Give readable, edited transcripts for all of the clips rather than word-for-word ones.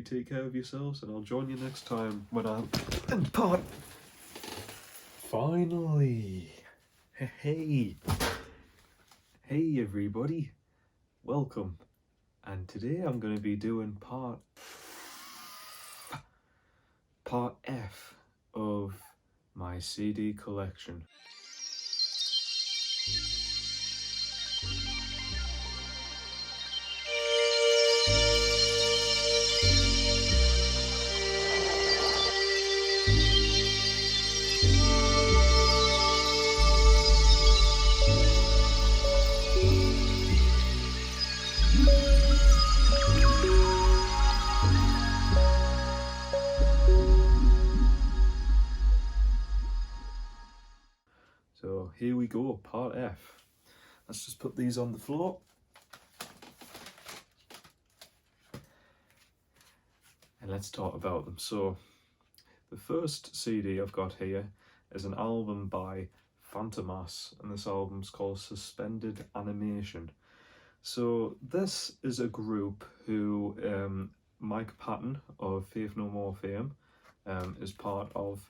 you take care of yourselves, and I'll join you next time when I'm in part. Finally! Hey! Hey everybody! Welcome! And today I'm going to be doing part F of my CD collection. So here we go, part F. Let's just put these on the floor. And let's talk about them. So the first CD I've got here is an album by Fantomas, and this album's called Suspended Animation. So this is a group who Mike Patton of Faith No More fame is part of.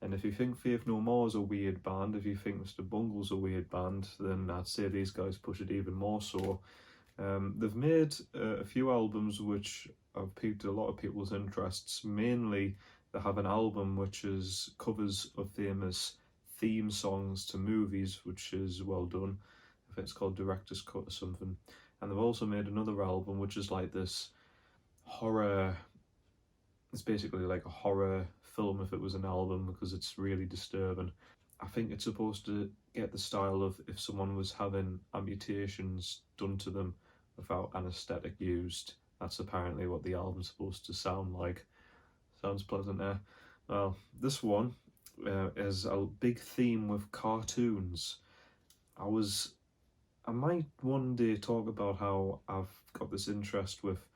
And if you think Faith No More is a weird band, if you think Mr. Bungle's a weird band, then I'd say these guys push it even more so. They've made a few albums which have piqued a lot of people's interests. Mainly, they have an album which is covers of famous theme songs to movies, which is well done. I think it's called Director's Cut or something. And they've also made another album which is like this horror. It's basically like a horror film if it was an album, because it's really disturbing. I think it's supposed to get the style of if someone was having amputations done to them without anaesthetic used. That's apparently what the album's supposed to sound like. Sounds pleasant there. Well, this one is a big theme with cartoons. I might one day talk about how I've got this interest with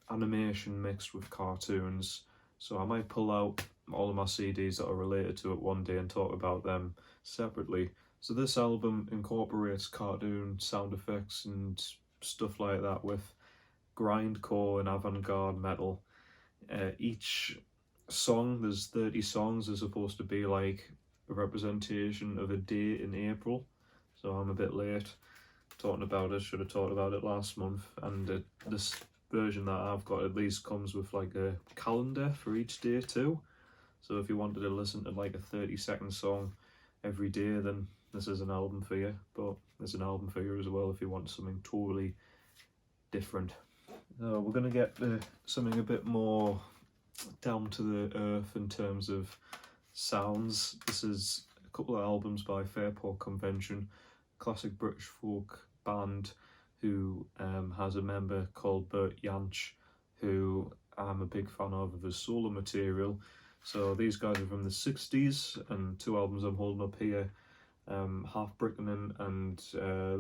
animation mixed with cartoons. So I might pull out all of my CDs that are related to it one day and talk about them separately. So this album incorporates cartoon sound effects and stuff like that with grindcore and avant-garde metal. Each song, there's 30 songs, is supposed to be like a representation of a day in April. So I'm a bit late talking about it. Should have talked about it last month. And this version that I've got at least comes with like a calendar for each day too. So if you wanted to listen to like a 30-second song every day, then this is an album for you. But there's an album for you as well if you want something totally different. We're going to get something a bit more down to the earth in terms of sounds. This is a couple of albums by Fairport Convention, classic British folk band who has a member called Bert Jansch, who I'm a big fan of his solo material. So these guys are from the 60s, and two albums I'm holding up here, Half Brickening and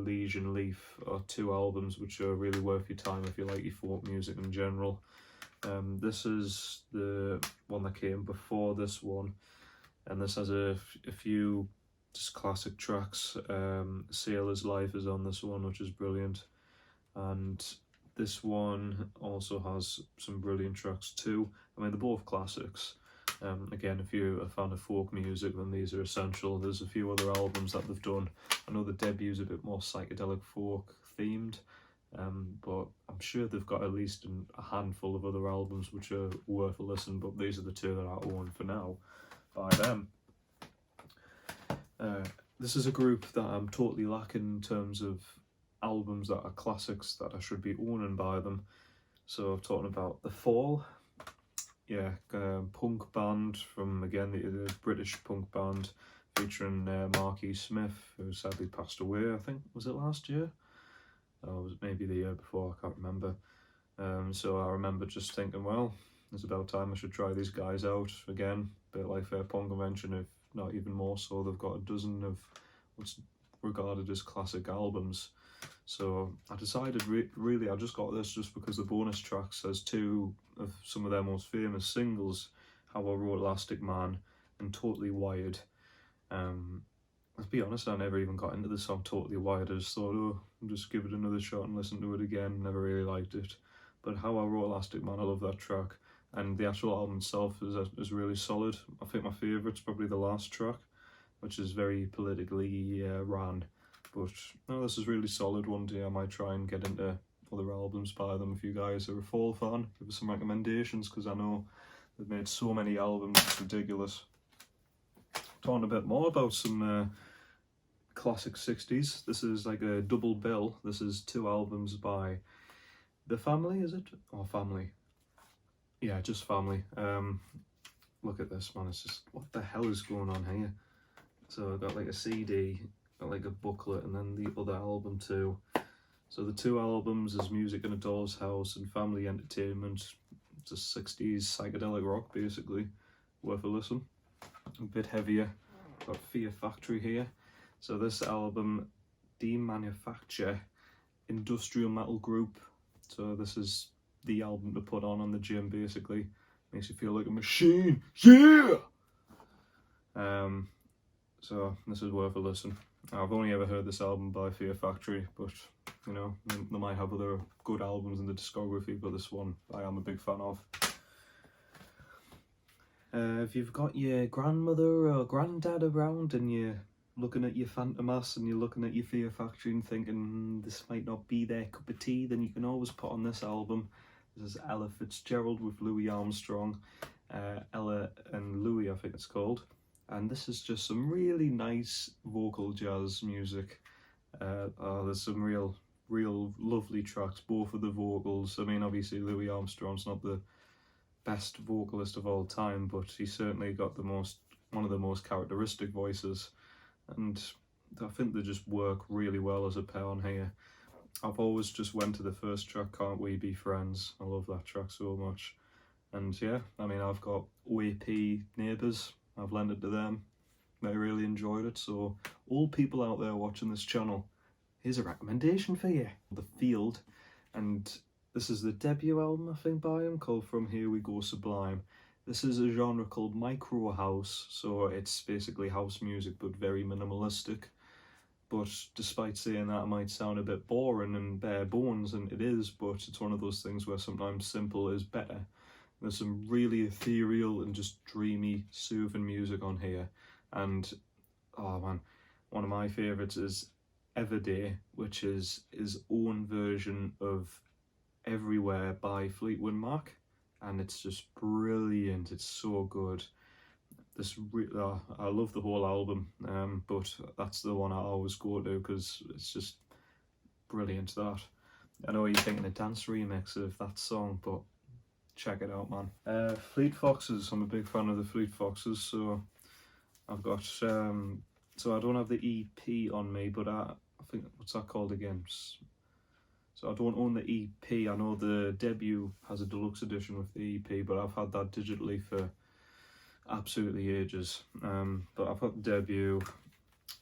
Liege and Leaf, are two albums which are really worth your time if you like your folk music in general. This is the one that came before this one, and this has a few just classic tracks. Sailor's Life is on this one, which is brilliant, and this one also has some brilliant tracks too. I mean, they're both classics. Again, if you're a fan of folk music, then these are essential. There's a few other albums that they've done. I know the debut's a bit more psychedelic folk themed, but I'm sure they've got at least a handful of other albums which are worth a listen, but these are the two that I own for now by them. This is a group that I'm totally lacking in terms of albums that are classics that I should be owning by them. So I'm talking about The Fall. Yeah, punk band from, again, the British punk band featuring Marky Smith, who sadly passed away, I think, was it last year? Or was it maybe the year before, I can't remember. So I remember just thinking, well, it's about time I should try these guys out again. A bit like Fairport Convention, if not even more so. They've got a dozen of what's regarded as classic albums. So I decided, really, I just got this just because the bonus track says two of some of their most famous singles, How I Wrote Elastic Man and Totally Wired. Let's be honest, I never even got into the song Totally Wired. I just thought, oh, I'll just give it another shot and listen to it again. Never really liked it. But How I Wrote Elastic Man, I love that track. and the actual album itself is really solid. I think my favourite's probably the last track, which is very politically ran, but no, this is really solid. One day I might try and get into other albums by them. If you guys are a Fall fan, give us some recommendations, because I know they've made so many albums, it's ridiculous. Talking a bit more about some classic 60s. This is like a double bill. This is 2 albums by The Family, is it? Or Family? Yeah, just Family. Look at this, man. It's just, what the hell is going on here? So I've got like a CD, got like a booklet, and then the other album too. So the 2 albums is Music in a Doll's House and Family Entertainment. It's a 60s psychedelic rock, basically. Worth a listen. A bit heavier. Got Fear Factory here. So this album, Demanufacture Industrial Metal Group. So this is the album to put on the gym, basically. Makes you feel like a machine. Yeah! So this is worth a listen. I've only ever heard this album by Fear Factory, but you know, they might have other good albums in the discography, but this one I am a big fan of. If you've got your grandmother or granddad around and you're looking at your Phantomas and you're looking at your Fear Factory and thinking this might not be their cup of tea, then you can always put on this album. This is Ella Fitzgerald with Louis Armstrong. Ella and Louis, I think it's called. And this is just some really nice vocal jazz music. There's some real lovely tracks, both of the vocals. I mean, obviously Louis Armstrong's not the best vocalist of all time, but he's certainly got one of the most characteristic voices, and I think they just work really well as a pair on here. I've always just went to the first track, Can't We Be Friends. I love that track so much. And yeah, I mean, I've got OAP Neighbours, I've lent it to them, they really enjoyed it. So all people out there watching this channel, here's a recommendation for you. The Field, and this is the debut album, I think, by him, called From Here We Go Sublime. This is a genre called micro house, so it's basically house music but very minimalistic. But despite saying that, it might sound a bit boring and bare bones, and it is, but it's one of those things where sometimes simple is better. There's some really ethereal and just dreamy, soothing music on here. And, oh man, one of my favourites is Everyday, which is his own version of Everywhere by Fleetwood Mac, and it's just brilliant. It's so good. I love the whole album, but that's the one I always go to because it's just brilliant. That, I know you're thinking a dance remix of that song, but check it out, man. Fleet Foxes, I'm a big fan of the Fleet Foxes, so I've got so I don't have the EP on me, but I think, what's that called again? So I don't own the EP. I know the debut has a deluxe edition with the EP, but I've had that digitally for absolutely ages. But I've got the debut,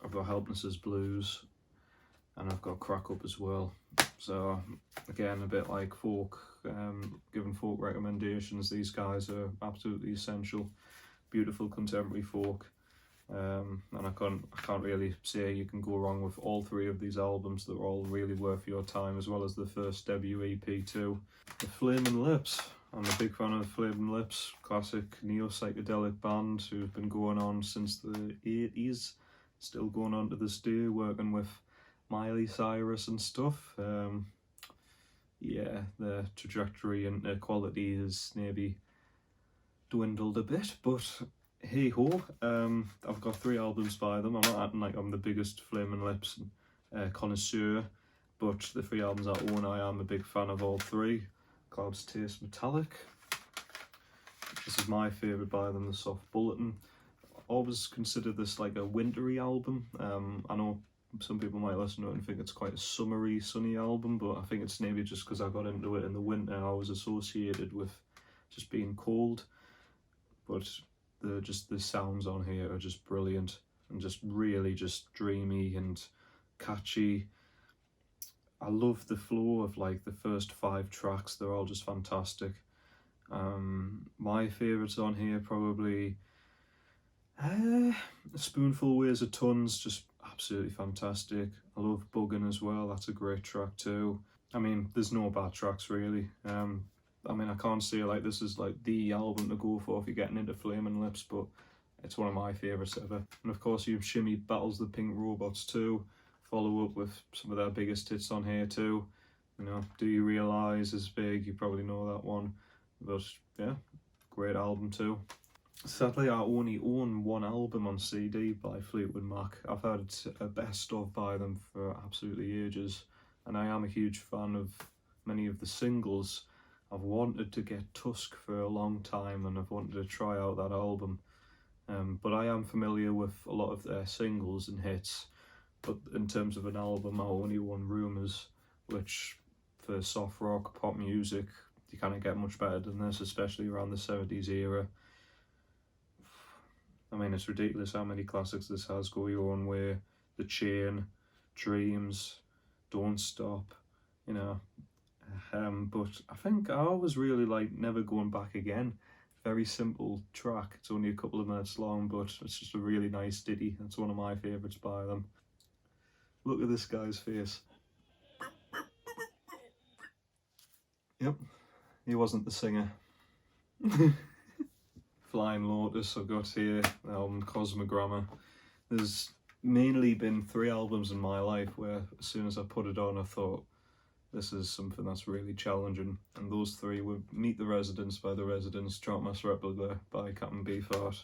I've got Helpless's Blues, and I've got Crack Up as well. So again, a bit like folk, giving folk recommendations. These guys are absolutely essential. Beautiful contemporary folk. And I can't really say you can go wrong with all 3 of these albums. They're all really worth your time, as well as the first debut EP too. The Flaming Lips. I'm a big fan of the Flaming Lips, classic neo-psychedelic band who've been going on since the 80s, still going on to this day, working with Miley Cyrus and stuff. Yeah, their trajectory and their quality has maybe dwindled a bit, but hey ho, I've got 3 albums by them. I'm not acting like I'm the biggest Flaming Lips connoisseur, but the 3 albums I own, I am a big fan of all 3. Clouds Taste Metallic. This is my favourite by them, The Soft Bulletin. I always consider this like a wintry album. I know some people might listen to it and think it's quite a summery, sunny album, but I think it's maybe just because I got into it in the winter. I was associated with just being cold, but the sounds on here are just brilliant and just really just dreamy and catchy. I love the flow of like the first 5 tracks. They're all just fantastic. My favourites on here probably A Spoonful Weighs a Tons, just absolutely fantastic. I love Buggin' as well, that's a great track too. I mean, there's no bad tracks really. I mean, I can't say like this is like the album to go for if you're getting into Flaming Lips, but it's one of my favourites ever. And of course you've Shimmy Battles the Pink Robots too, follow up with some of their biggest hits on here too. You know, Do You Realise is big, you probably know that one, but yeah, great album too. Sadly, I only own one album on CD by Fleetwood Mac. I've had a best of by them for absolutely ages, and I am a huge fan of many of the singles. I've wanted to get Tusk for a long time, and I've wanted to try out that album. But I am familiar with a lot of their singles and hits. But in terms of an album, I only own Rumours, which for soft rock, pop music, you can't get much better than this, especially around the 70s era. I mean, it's ridiculous how many classics this has. Go Your Own Way, The Chain, Dreams, Don't Stop, you know. But I think I always really like Never Going Back Again. Very simple track, it's only a couple of minutes long, but it's just a really nice ditty. It's one of my favourites by them. Look at this guy's face. Yep, he wasn't the singer. Flying Lotus I've got here, the album Cosmogramma. There's mainly been 3 albums in my life where as soon as I put it on I thought, this is something that's really challenging, and those 3 were Meet the Residents by The Residents, Troutmaster Replica by Captain Beefheart.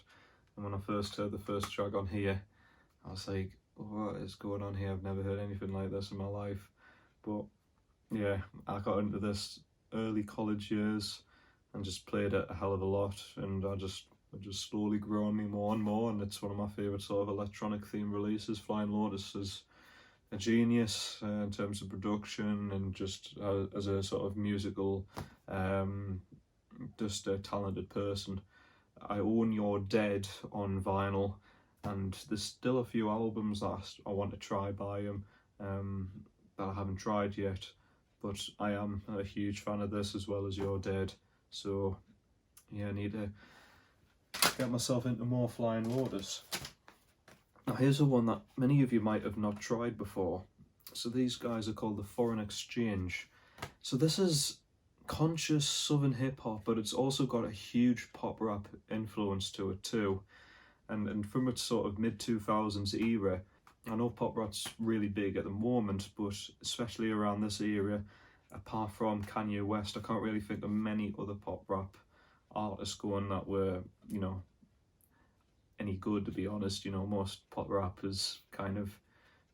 And when I first heard the first track on here, I was like, what is going on here? I've never heard anything like this in my life. But yeah, I got into this early college years and just played it a hell of a lot, and I just slowly grew on me more and more, and it's one of my favourite sort of electronic themed releases. Flying Lotus is a genius in terms of production and just as a sort of musical, just a talented person. I own You're Dead on vinyl, and there's still a few albums that I want to try by him that I haven't tried yet, but I am a huge fan of this as well as You're Dead, so yeah, I need to get myself into more Flying Lotus. Now here's a one that many of you might have not tried before. So these guys are called the Foreign Exchange. So this is conscious southern hip hop, but it's also got a huge pop rap influence to it too. And from its sort of mid-2000s era, I know pop rap's really big at the moment, but especially around this era, apart from Kanye West, I can't really think of many other pop rap artists going that were, you know, any good, to be honest. You know, most pop rap is kind of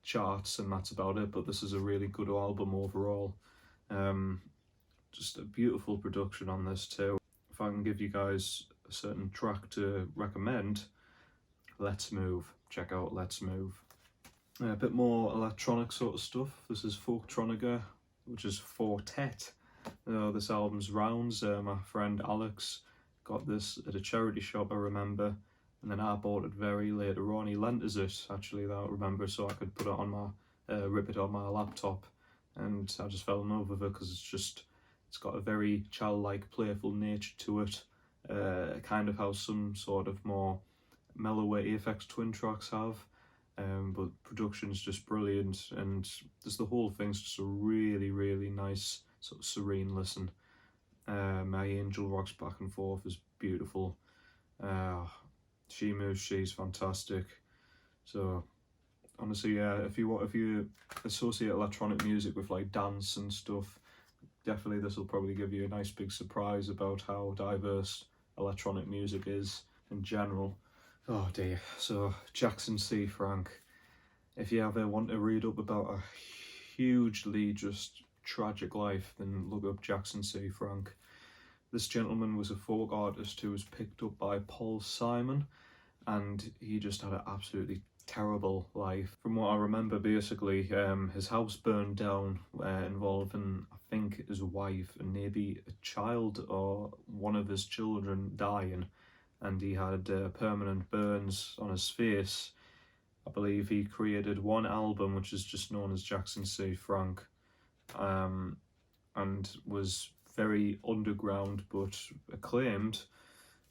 charts and that's about it, but this is a really good album overall. Just a beautiful production on this too. If I can give you guys a certain track to recommend, Let's Move. Check out Let's Move. A bit more electronic sort of stuff. This is Folktronica, which is Fortet. This album's Rounds. My friend Alex got this at a charity shop, I remember, and then I bought it very later on. He lent us it, actually, that I remember, so I could put it on my, rip it on my laptop, and I just fell in love with it because it's got a very childlike, playful nature to it, kind of how some sort of more mellower Aphex Twin tracks have, but production's just brilliant, and just the whole thing's just a really, really nice, sort of serene listen. My Angel rocks back and forth is beautiful. She Moves, she's fantastic. So honestly, yeah, if you associate electronic music with like dance and stuff, definitely this will probably give you a nice big surprise about how diverse electronic music is in general. Oh dear. So Jackson C. Frank, if you ever want to read up about a hugely just tragic life, then look up Jackson C. Frank. This gentleman was a folk artist who was picked up by Paul Simon, and he just had an absolutely terrible life. From what I remember, basically, his house burned down, involving, I think, his wife and maybe a child or one of his children dying, and he had permanent burns on his face. I believe he created one album which is just known as Jackson C. Frank, and was very underground but acclaimed,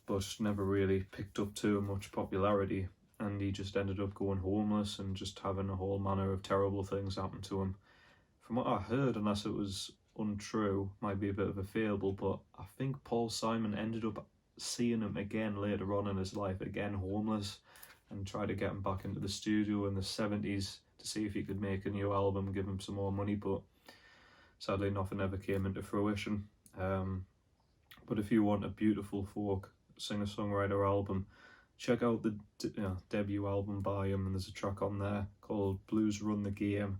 but never really picked up too much popularity, and he just ended up going homeless and just having a whole manner of terrible things happen to him. From what I heard, unless it was untrue, might be a bit of a fable, but I think Paul Simon ended up seeing him again later on in his life, again homeless, and tried to get him back into the studio in the 70s to see if he could make a new album, give him some more money, but sadly nothing ever came into fruition. But if you want a beautiful folk singer-songwriter album, check out the debut album by him, and there's a track on there called Blues Run the Game.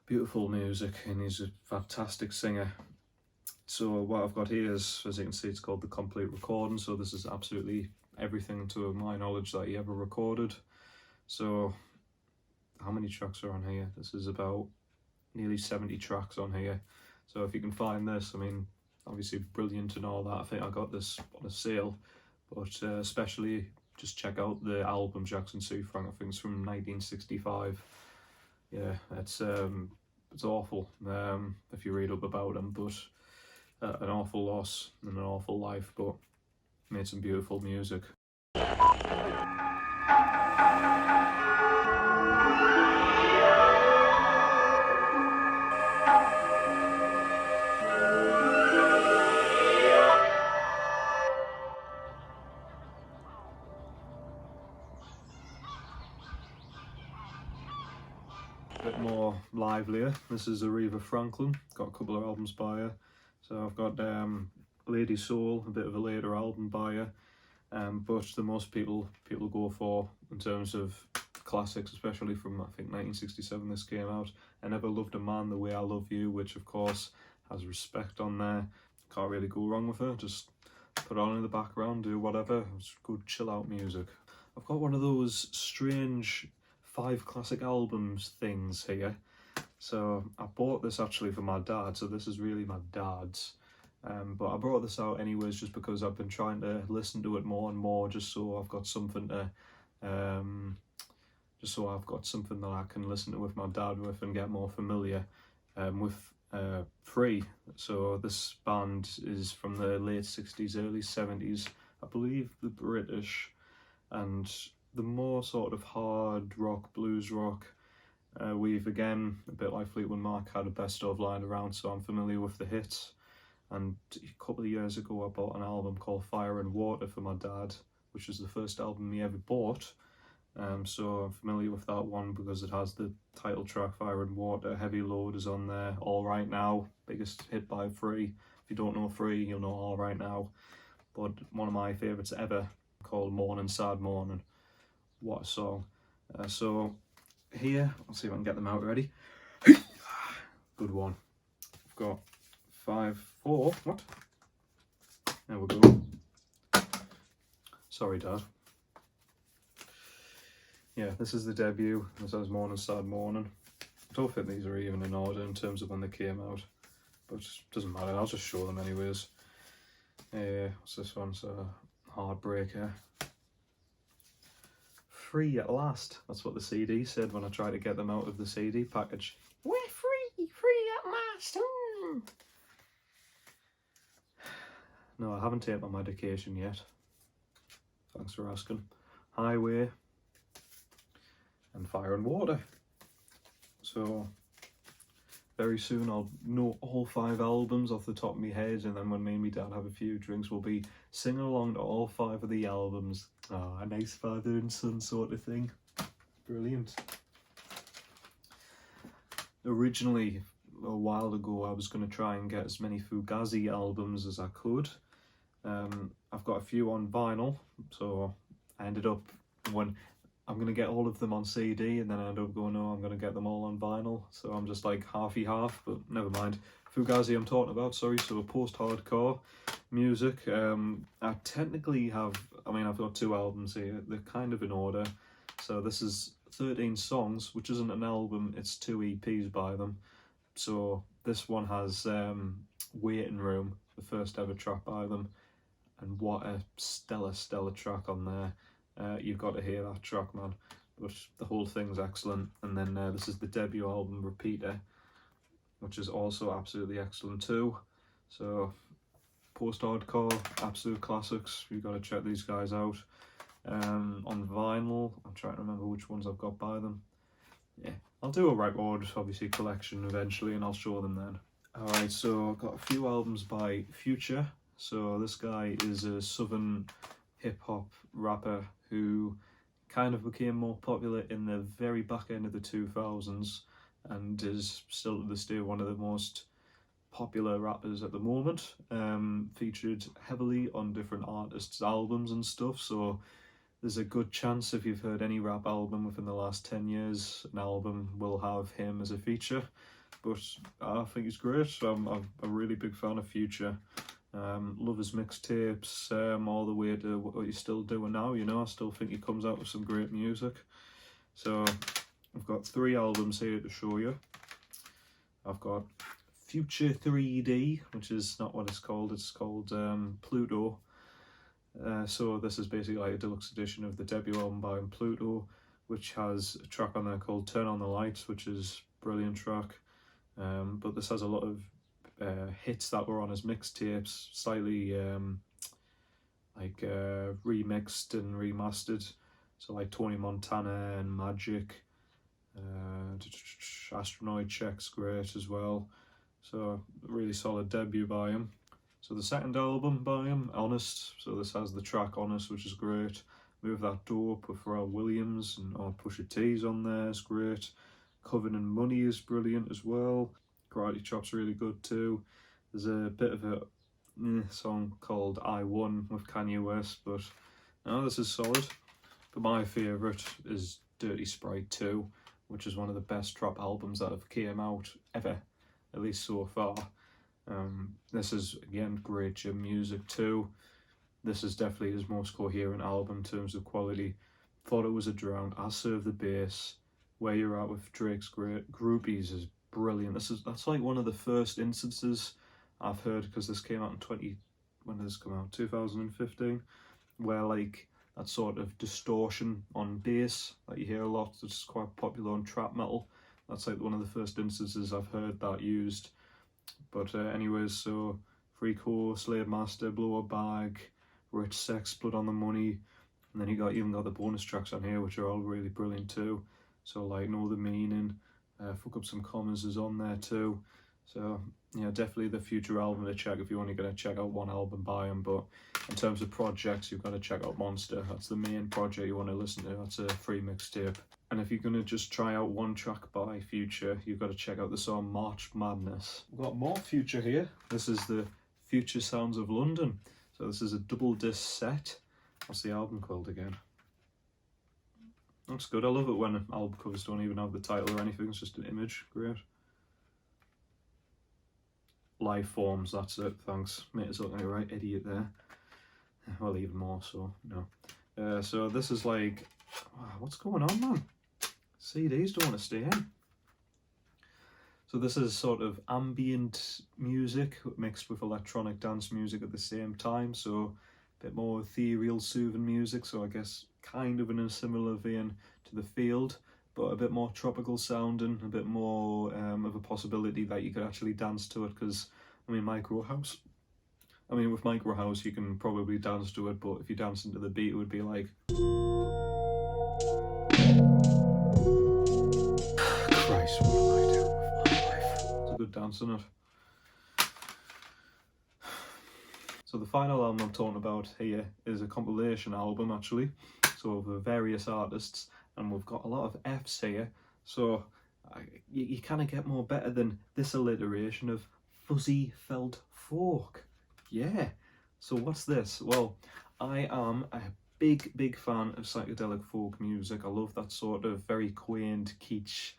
Beautiful music, and he's a fantastic singer. So what I've got here is, as you can see, it's called The Complete Recording, so this is absolutely everything to my knowledge that he ever recorded. So how many tracks are on here? This is about nearly 70 tracks on here. So if you can find this, I mean, obviously brilliant and all that. I think I got this on a sale, but especially just check out the album Jackson C. Frank. I think it's from 1965. Yeah, it's awful if you read up about him, but an awful loss and an awful life, but made some beautiful music. A bit more livelier. This is Aretha Franklin. Got a couple of albums by her. So I've got Lady Soul, a bit of a later album by her. But the most people go for in terms of classics, especially from I think 1967 this came out. I Never Loved a Man the Way I Love You, which of course has Respect on there. Can't really go wrong with her. Just put on in the background, do whatever. It's good chill out music. I've got one of those strange 5 classic albums things here. So I bought this actually for my dad, so this is really my dad's. But I brought this out anyways just because I've been trying to listen to it more and more, just so I've got something to that I can listen to with my dad with and get more familiar with Free. So this band is from the late 60s, early 70s, I believe. The British, and the more sort of hard rock, blues rock. We've again, a bit like Fleetwood Mac, had a best of lying around, so I'm familiar with the hits. And a couple of years ago I bought an album called Fire and Water for my dad, which was the first album he ever bought. So I'm familiar with that one because it has the title track Fire and Water. Heavy Load is on there. All Right Now, biggest hit by Free. If you don't know Free, you'll know All Right Now. But one of my favourites ever, called Morning Sad Morning. What a song. So here, I'll see if I can get them out ready. Good one. I've got 5, 4, what? There we go. Sorry, Dad. Yeah, this is the debut. This has Morning Sad Morning. I don't think these are even in order in terms of when they came out, but it doesn't matter, I'll just show them anyways. What's this one? It's a Heartbreaker. Free at last. That's what the CD said when I tried to get them out of the CD package. We're free at last. No, I haven't taken my medication yet. Thanks for asking. Highway and Fire and Water. So very soon I'll know all 5 albums off the top of my head, and then when me and my dad have a few drinks, we'll be singing along to all 5 of the albums. Oh, a nice father and son sort of thing. Brilliant. Originally, a while ago, I was going to try and get as many Fugazi albums as I could. I've got a few on vinyl, so I ended up, when I'm going to get all of them on CD, and then I ended up going, no, I'm going to get them all on vinyl. So I'm just like half, but never mind. Fugazi I'm talking about, sorry. So post-hardcore music. I technically have, I've got 2 albums here. They're kind of in order. So this is 13 songs, which isn't an album, it's 2 EPs by them. So this one has Waiting Room, the first ever track by them. And what a stellar track on there. You've got to hear that track, man. But the whole thing's excellent. And then this is the debut album, Repeater, which is also absolutely excellent too. So post-hardcore, absolute classics. You've got to check these guys out. On vinyl, I'm trying to remember which ones I've got by them. Yeah, I'll do a record, obviously, collection eventually, and I'll show them then. Alright, so I've got a few albums by Future. So this guy is a southern hip-hop rapper who kind of became more popular in the very back end of the 2000s and is still to this day one of the most popular rappers at the moment. Featured heavily on different artists' albums and stuff, so there's a good chance if you've heard any rap album within the last 10 years, an album will have him as a feature. But I think he's great. I'm a really big fan of Future. Love his mixtapes all the way to what he's still doing now, you know. I still think he comes out with some great music. So I've got 3 albums here to show you. I've got Future 3D, which is not what it's called Pluto. So this is basically like a deluxe edition of the debut album by Pluto, which has a track on there called Turn On The Lights, which is a brilliant track. But this has a lot of hits that were on his mixtapes, slightly remixed and remastered. So like Tony Montana and Magic, Astronaut Check's great as well. So really solid debut by him. So the second album by him, Honest. So this has the track Honest, which is great. Move That Dope with Pharrell Williams and Pusha T's on there, it's great. Coven and Money is brilliant as well. Karate Chop's really good too. There's a bit of a song called I Won with Kanye West, but no, this is solid. But my favourite is Dirty Sprite 2, which is one of the best trap albums that have came out ever, at least so far. This is again great gym music too. This is definitely his most coherent album in terms of quality. Thought It Was a Drown, I Serve the Bass, Where You're At with Drake's great. Groupies is brilliant. That's like one of the first instances I've heard, because this came out in when did this come out? 2015, where like that sort of distortion on bass that you hear a lot, that's quite popular on trap metal. That's like one of the first instances I've heard that used. But anyways, so Freako, Slave Master, Blow a Bag, Rich Sex, Blood on the Money, and then you even got the bonus tracks on here, which are all really brilliant too. So like Know the Meaning, Fuck Up Some Commas is on there too. So yeah, definitely the Future album to check if you're only going to check out one album by him. But in terms of projects, you've got to check out Monster. That's the main project you want to listen to. That's a free mixtape. And if you're going to just try out one track by Future, you've got to check out the song March Madness. We've got more Future here. This is the Future Sounds of London. So this is a double disc set. What's the album called again? Looks good. I love it when album covers don't even have the title or anything. It's just an image. Great. Live Forms, that's it. Thanks. Made us look like a right idiot there. Well, even more so. No. So this is like... what's going on, man? CDs don't want to stay in. So this is sort of ambient music mixed with electronic dance music at the same time. So a bit more ethereal, soothing music. So I guess kind of in a similar vein to The Field, but a bit more tropical sounding, a bit more of a possibility that you could actually dance to it. Because, I mean, with Micro House, you can probably dance to it, but if you dance into the beat, it would be like... Christ, what am I doing with my life? It's a good dance, isn't it? So the final album I'm talking about here is a compilation album, actually. So of various artists, and we've got a lot of Fs here. So you kind of get more better than this alliteration of fuzzy felt folk. Yeah. So what's this? Well, I am a big fan of psychedelic folk music. I love that sort of very quaint, kitsch,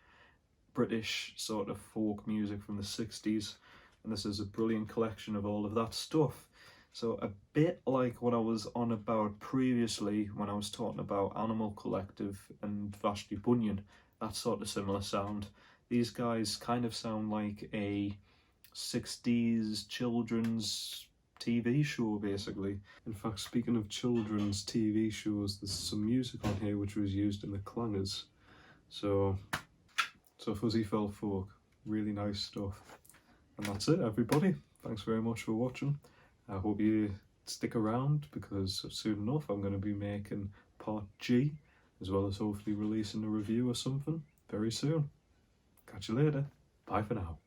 British sort of folk music from the 60s. And this is a brilliant collection of all of that stuff. So a bit like what I was on about previously when I was talking about Animal Collective and Vashti Bunyan, that sort of similar sound. These guys kind of sound like a 60s children's TV show, basically. In fact, speaking of children's TV shows, there's some music on here which was used in The Clangers. So Fuzzy Felt Folk, really nice stuff. And that's it, everybody. Thanks very much for watching. I hope you stick around, because soon enough I'm going to be making part G, as well as hopefully releasing a review or something very soon. Catch you later. Bye for now.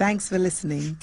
Thanks for listening.